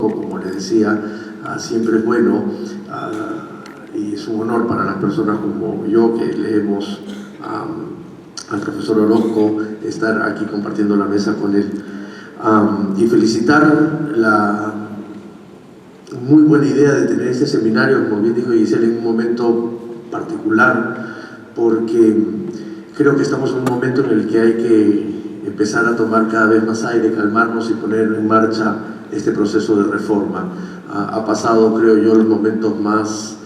como les decía, siempre es bueno y es un honor para las personas como yo que leemos al profesor Orozco estar aquí compartiendo la mesa con él. Y felicitar la muy buena idea de tener este seminario, como bien dijo Giselle, en un momento particular, porque creo que estamos en un momento en el que hay que empezar a tomar cada vez más aire, calmarnos y poner en marcha este proceso de reforma. Ha pasado, creo yo, los momentos más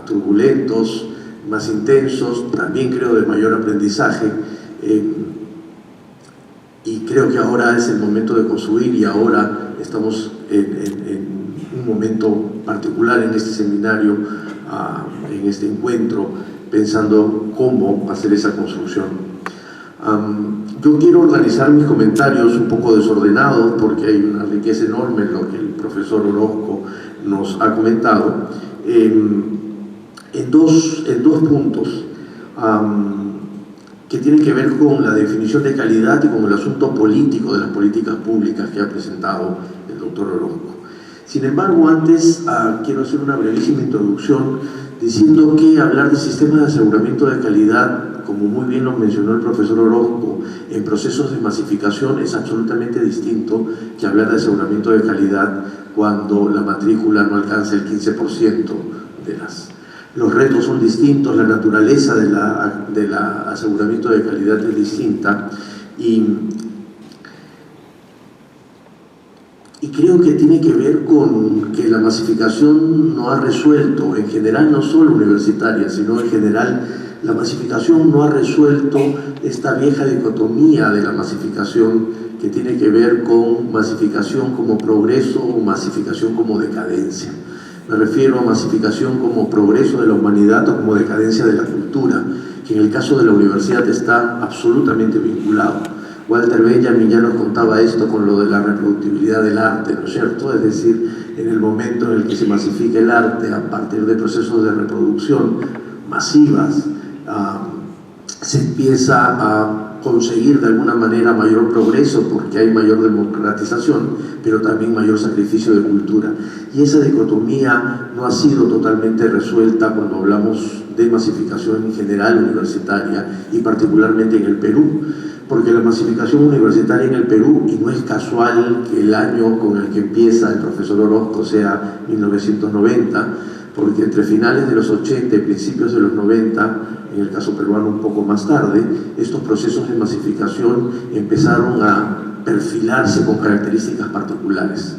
turbulentos, más intensos, también creo de mayor aprendizaje, y creo que ahora es el momento de construir, y ahora estamos en un momento particular en este seminario, en este encuentro, pensando cómo hacer esa construcción. Yo quiero organizar mis comentarios un poco desordenados porque hay una riqueza enorme en lo que el profesor Orozco nos ha comentado, en dos puntos que tienen que ver con la definición de calidad y con el asunto político de las políticas públicas que ha presentado el doctor Orozco. Sin embargo, antes quiero hacer una brevísima introducción diciendo que hablar de sistemas de aseguramiento de calidad, como muy bien lo mencionó el profesor Orozco, en procesos de masificación es absolutamente distinto que hablar de aseguramiento de calidad cuando la matrícula no alcanza el 15% de las... Los retos son distintos, la naturaleza de la aseguramiento de calidad es distinta, y creo que tiene que ver con que la masificación no ha resuelto, en general no solo universitaria, sino en general la masificación no ha resuelto esta vieja dicotomía de la masificación que tiene que ver con masificación como progreso o masificación como decadencia. Me refiero a masificación como progreso de la humanidad o como decadencia de la cultura, que en el caso de la universidad está absolutamente vinculado. Walter Benjamin ya nos contaba esto con lo de la reproductibilidad del arte, ¿no es cierto? Es decir, en el momento en el que se masifica el arte a partir de procesos de reproducción masivas, se empieza a conseguir de alguna manera mayor progreso porque hay mayor democratización, pero también mayor sacrificio de cultura. Y esa dicotomía no ha sido totalmente resuelta cuando hablamos de masificación en general universitaria y particularmente en el Perú, porque la masificación universitaria en el Perú, y no es casual que el año con el que empieza el profesor Orozco sea 1990, porque entre finales de los 80 y principios de los 90, en el caso peruano un poco más tarde, estos procesos de masificación empezaron a perfilarse con características particulares.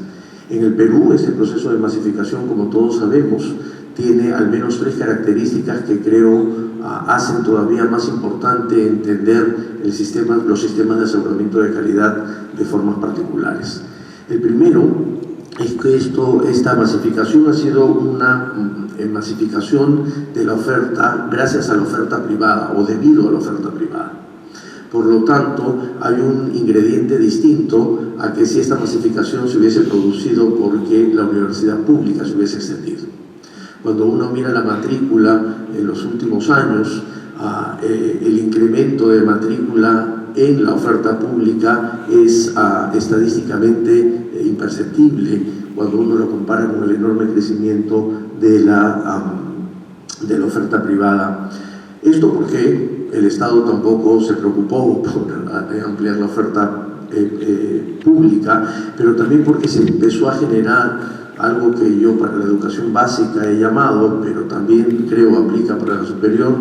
En el Perú, este proceso de masificación, como todos sabemos, tiene al menos 3 características que creo hacen todavía más importante entender los sistemas de aseguramiento de calidad de formas particulares. El primero es que esta masificación ha sido una masificación de la oferta gracias a la oferta privada o debido a la oferta privada. Por lo tanto, hay un ingrediente distinto a que si esta masificación se hubiese producido porque la universidad pública se hubiese extendido. Cuando uno mira la matrícula en los últimos años, el incremento de matrícula en la oferta pública es estadísticamente imperceptible cuando uno lo compara con el enorme crecimiento de la oferta privada. Esto porque el Estado tampoco se preocupó por ampliar la oferta pública, pero también porque se empezó a generar algo que yo para la educación básica he llamado, pero también creo aplica para la superior,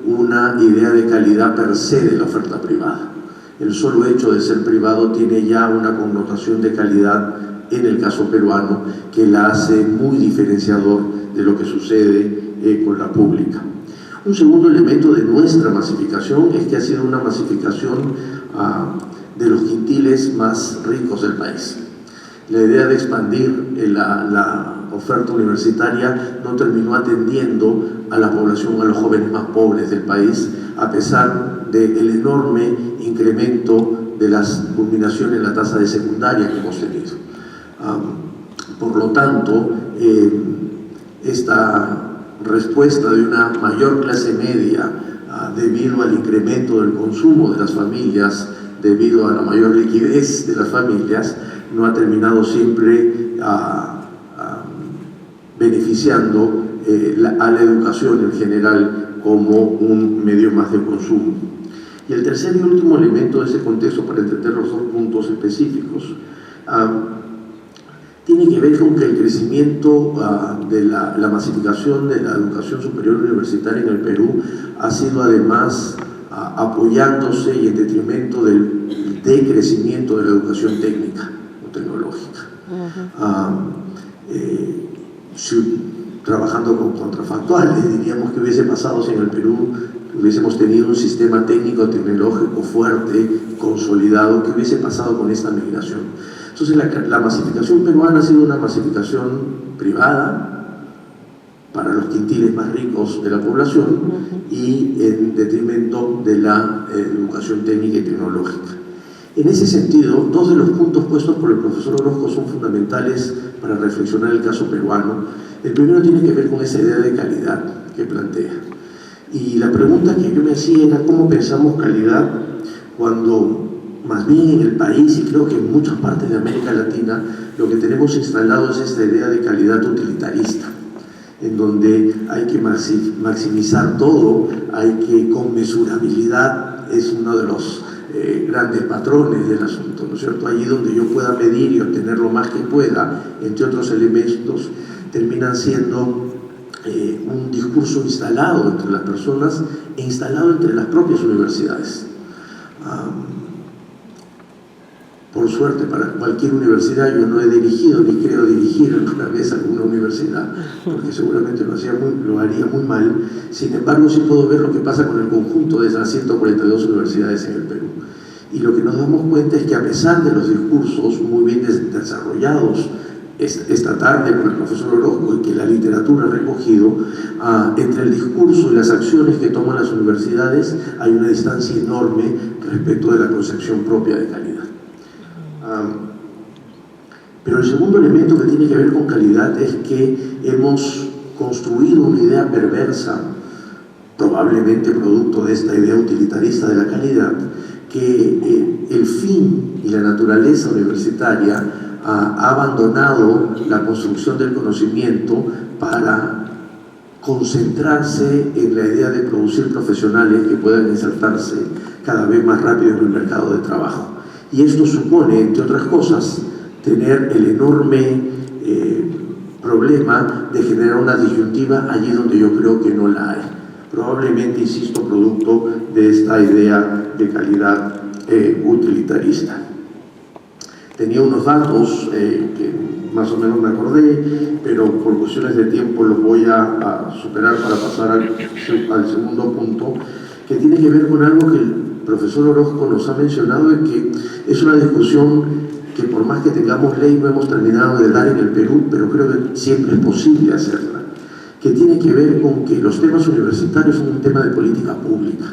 una idea de calidad per se de la oferta privada. El solo hecho de ser privado tiene ya una connotación de calidad en el caso peruano que la hace muy diferenciador de lo que sucede con la pública. Un segundo elemento de nuestra masificación es que ha sido una masificación de los quintiles más ricos del país. La idea de expandir la oferta universitaria no terminó atendiendo a la población, a los jóvenes más pobres del país, a pesar del enorme incremento de las culminaciones en la tasa de secundaria que hemos tenido. Por lo tanto, esta respuesta de una mayor clase media debido al incremento del consumo de las familias, debido a la mayor liquidez de las familias, no ha terminado siempre beneficiando a la educación en general como un medio más de consumo. Y el tercer y último elemento de ese contexto, para entender los dos puntos específicos, tiene que ver con que el crecimiento de la masificación de la educación superior universitaria en el Perú ha sido además apoyándose y en detrimento del decrecimiento de la educación técnica o tecnológica. Trabajando con contrafactuales, diríamos que hubiese pasado si en el Perú hubiésemos tenido un sistema técnico-tecnológico fuerte, consolidado, que hubiese pasado con esta migración. Entonces la masificación peruana ha sido una masificación privada para los quintiles más ricos de la población y en detrimento de la educación técnica y tecnológica. En ese sentido, dos de los puntos puestos por el profesor Orozco son fundamentales para reflexionar el caso peruano. El primero tiene que ver con esa idea de calidad que plantea. Y la pregunta que yo me hacía era cómo pensamos calidad cuando más bien en el país, y creo que en muchas partes de América Latina, lo que tenemos instalado es esta idea de calidad utilitarista, en donde hay que maximizar todo, hay que conmensurabilidad es uno de los grandes patrones del asunto, ¿no es cierto? Allí donde yo pueda medir y obtener lo más que pueda, entre otros elementos, terminan siendo un discurso instalado entre las personas e instalado entre las propias universidades. Por suerte, para cualquier universidad, yo no he dirigido ni creo dirigir alguna vez alguna universidad, porque seguramente lo haría muy mal. Sin embargo, sí puedo ver lo que pasa con el conjunto de esas 142 universidades en el Perú. Y lo que nos damos cuenta es que a pesar de los discursos muy bien desarrollados esta tarde por el profesor Orozco y que la literatura ha recogido, entre el discurso y las acciones que toman las universidades hay una distancia enorme respecto de la concepción propia de calidad. Pero el segundo elemento que tiene que ver con calidad es que hemos construido una idea perversa, probablemente producto de esta idea utilitarista de la calidad, que el fin y la naturaleza universitaria ha abandonado la construcción del conocimiento para concentrarse en la idea de producir profesionales que puedan insertarse cada vez más rápido en el mercado de trabajo. Y esto supone, entre otras cosas, tener el enorme problema de generar una disyuntiva allí donde yo creo que no la hay. Probablemente, insisto, producto de esta idea de calidad utilitarista. Tenía unos datos que más o menos me acordé, pero por cuestiones de tiempo los voy a superar para pasar al segundo punto, que tiene que ver con algo que el profesor Orozco nos ha mencionado, y que es una discusión que por más que tengamos ley no hemos terminado de dar en el Perú, pero creo que siempre es posible hacerla, que tiene que ver con que los temas universitarios son un tema de política pública.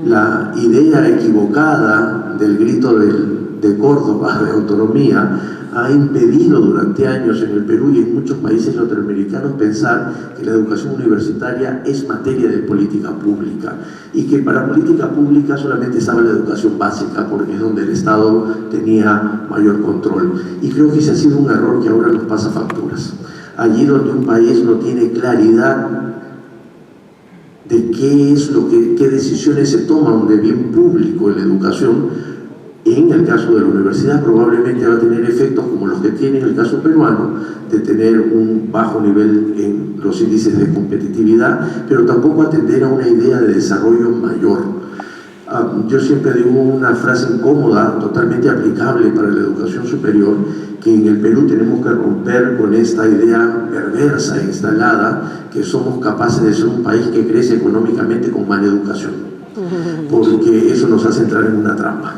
La idea equivocada del grito de Córdoba de autonomía ha impedido durante años en el Perú y en muchos países latinoamericanos pensar que la educación universitaria es materia de política pública y que para política pública solamente estaba la educación básica porque es donde el Estado tenía mayor control. Y creo que ese ha sido un error que ahora nos pasa facturas. Allí donde un país no tiene claridad de qué decisiones se toman de bien público en la educación, en el caso de la universidad probablemente va a tener efectos como los que tiene en el caso peruano, de tener un bajo nivel en los índices de competitividad, pero tampoco atender a una idea de desarrollo mayor. Yo siempre digo una frase incómoda, totalmente aplicable para la educación superior, que en el Perú tenemos que romper con esta idea perversa e instalada que somos capaces de ser un país que crece económicamente con mala educación, porque eso nos hace entrar en una trampa.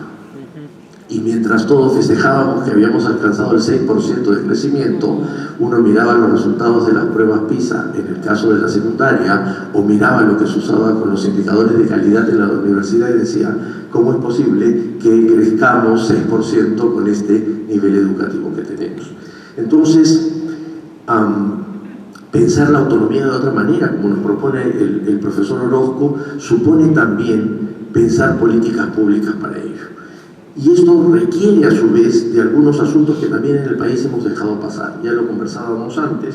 Y mientras todos festejábamos que habíamos alcanzado el 6% de crecimiento, uno miraba los resultados de las pruebas PISA en el caso de la secundaria, o miraba lo que se usaba con los indicadores de calidad en la universidad y decía, ¿cómo es posible que crezcamos 6% con este nivel educativo que tenemos? Entonces, pensar la autonomía de otra manera, como nos propone el profesor Orozco, supone también pensar políticas públicas para ello. Y esto requiere a su vez de algunos asuntos que también en el país hemos dejado pasar, ya lo conversábamos antes,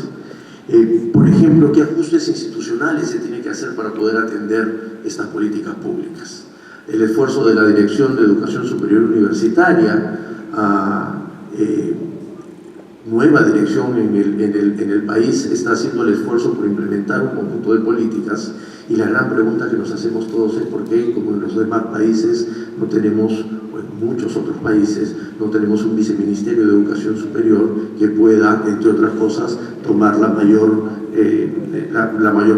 Por ejemplo, ¿qué ajustes institucionales se tiene que hacer para poder atender estas políticas públicas? El esfuerzo de la Dirección de Educación Superior Universitaria, nueva dirección en el país, está haciendo el esfuerzo por implementar un conjunto de políticas, y la gran pregunta que nos hacemos todos es por qué, como en los demás países, no tenemos, o en muchos otros países, no tenemos un viceministerio de Educación Superior que pueda, entre otras cosas, tomar la mayor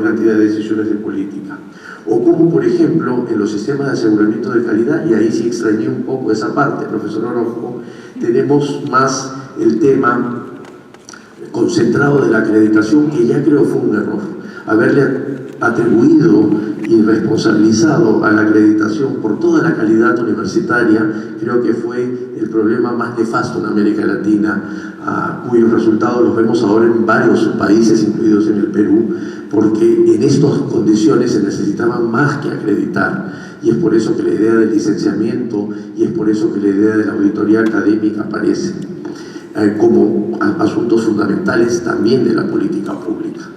cantidad de decisiones de política. O como, por ejemplo, en los sistemas de aseguramiento de calidad, y ahí sí extrañé un poco esa parte, profesor Orozco, tenemos más el tema concentrado de la acreditación, que ya creo fue un error. Haberle atribuido y responsabilizado a la acreditación por toda la calidad universitaria, creo que fue el problema más nefasto en América Latina, cuyos resultados los vemos ahora en varios países, incluidos en el Perú, porque en estas condiciones se necesitaban más que acreditar, y es por eso que la idea del licenciamiento y es por eso que la idea de la auditoría académica aparece como asuntos fundamentales también de la política pública.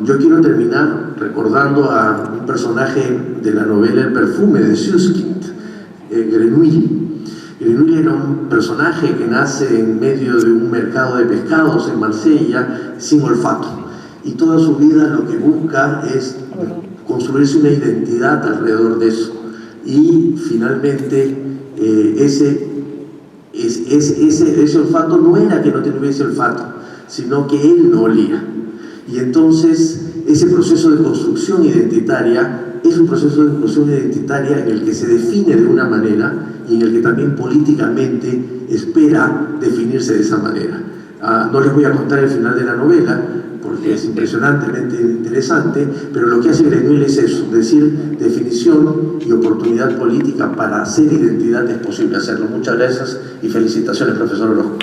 Yo quiero terminar recordando a un personaje de la novela El perfume de Suskind, Grenouille. Grenouille era un personaje que nace en medio de un mercado de pescados en Marsella, sin olfato, y toda su vida lo que busca es construirse una identidad alrededor de eso, y finalmente ese olfato no era que no tuviese olfato, sino que él no olía. Y entonces ese proceso de construcción identitaria es un proceso de construcción identitaria en el que se define de una manera y en el que también políticamente espera definirse de esa manera. No les voy a contar el final de la novela porque es impresionantemente interesante, pero lo que hace Grenouille es eso, decir definición y oportunidad política para hacer identidad es posible hacerlo. Muchas gracias y felicitaciones, profesor Orozco.